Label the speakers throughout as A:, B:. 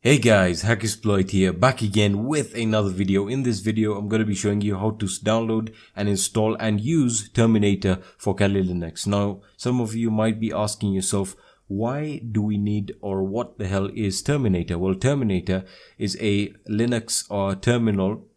A: Hey guys, Hacksploit here, back again with another video. In this video, I'm going to be showing you how to download and install and use Terminator for Kali Linux. Now, some of you might be asking yourself, why do we need, or what the hell is Terminator? Well, Terminator is a Linux terminal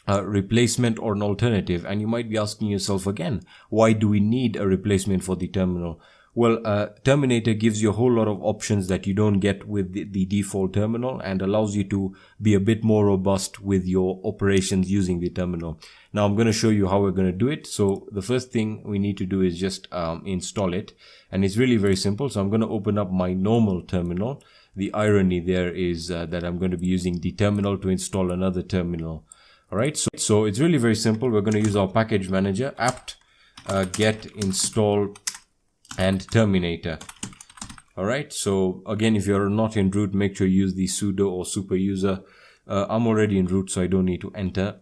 A: replacement or an alternative, and you might be asking yourself again, why do we need a replacement for the terminal? Well, Terminator gives you a whole lot of options that you don't get with the default terminal, and allows you to be a bit more robust with your operations using the terminal. Now I'm going to show you how we're going to do it. So the first thing we need to do is just install it, and it's really very simple. So I'm going to open up my normal terminal. The irony there is that I'm going to be using the terminal to install another terminal. Alright, so it's really very simple. We're going to use our package manager, apt get install and Terminator. Alright, so again, if you're not in root, make sure you use the sudo or super user. I'm already in root, so I don't need to enter.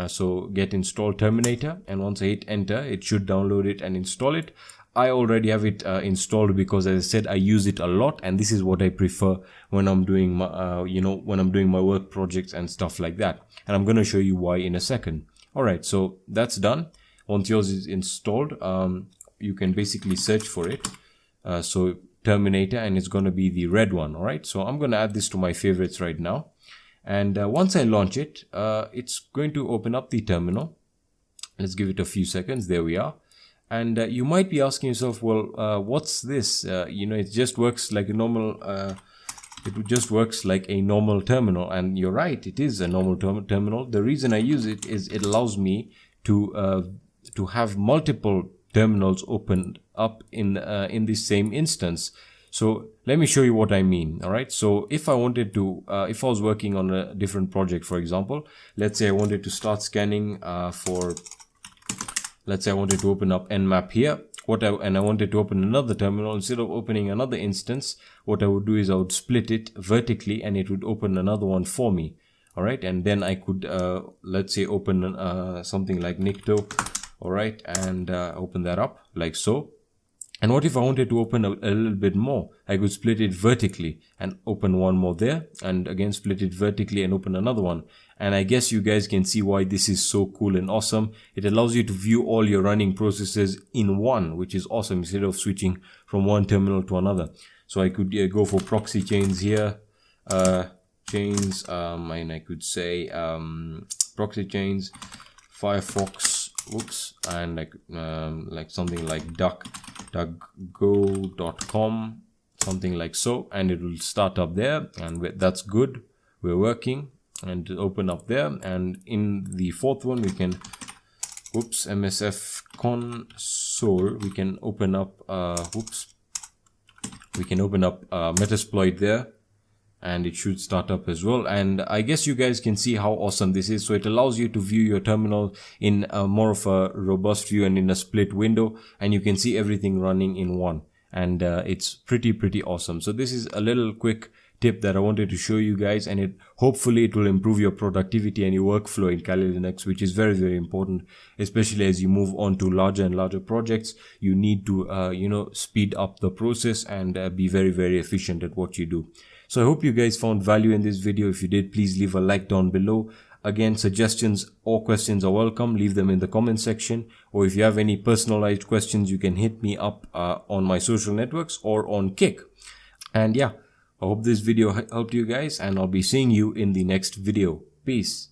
A: So get install Terminator, and once I hit enter, it should download it and install it. I already have it installed because, as I said, I use it a lot, and this is what I prefer when I'm doing my, when I'm doing my work projects and stuff like that. And I'm going to show you why in a second. Alright, so that's done. Once yours is installed, you can basically search for it. So Terminator, and it's going to be the red one. Alright, so I'm going to add this to my favorites right now. And once I launch it, it's going to open up the terminal. Let's give it a few seconds. There we are. And you might be asking yourself, well, what's this? It just works like a normal, it just works like a normal terminal. And you're right, it is a normal terminal. The reason I use it is it allows me to have multiple terminals opened up in the same instance. So let me show you what I mean. All right, so if I wanted to, if I was working on a different project, for example, let's say I wanted to start scanning let's say I wanted to open up nmap here, and I wanted to open another terminal. Instead of opening another instance, what I would do is I would split it vertically, and it would open another one for me. All right, and then I could let's say open something like Nicto. All right, and open that up like so. And what if I wanted to open a little bit more? I could split it vertically and open one more there, and again split it vertically and open another one. And I guess you guys can see why this is so cool and awesome. It allows you to view all your running processes in one, which is awesome, instead of switching from one terminal to another. So I could go for proxy chains here, chains, and I could say proxy chains, Firefox, whoops, and like something like duckgo.com, something like so, and it will start up there, and that's good. We're working, and open up there. And in the fourth one, we can, whoops, MSF console, we can open up we can open up Metasploit there, and it should start up as well. And I guess you guys can see how awesome this is. So it allows you to view your terminal in more of a robust view and in a split window, and you can see everything running in one, and it's pretty awesome. So this is a little quick tip that I wanted to show you guys, and hopefully it will improve your productivity and your workflow in Kali Linux, which is very important, especially as you move on to larger and larger projects. You need to speed up the process and be very efficient at what you do. So I hope you guys found value in this video. If you did, please leave a like down below. Again, suggestions or questions are welcome. Leave them in the comment section, or if you have any personalized questions, you can hit me up on my social networks or on Kick. And yeah, I hope this video helped you guys, and I'll be seeing you in the next video. Peace.